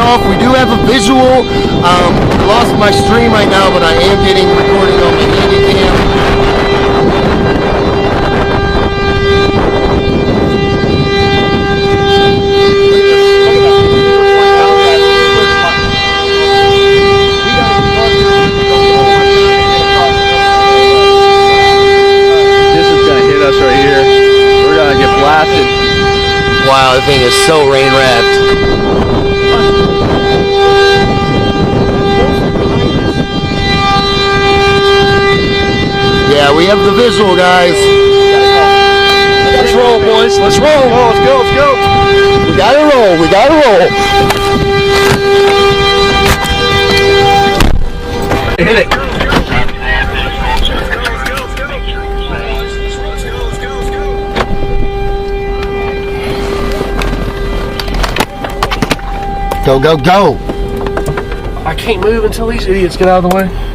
off. We do have a visual. I lost my stream right now, but I am getting recording on my handy cam. This is gonna hit us right here. We're gonna get blasted. Wow, the thing is so rain wrapped. Yeah, we have the visual, guys. Let's roll, boys. Let's roll. Oh, let's go. Let's go. We gotta roll. We gotta roll. Hit it. Go, go, go. I can't move until these idiots get out of the way.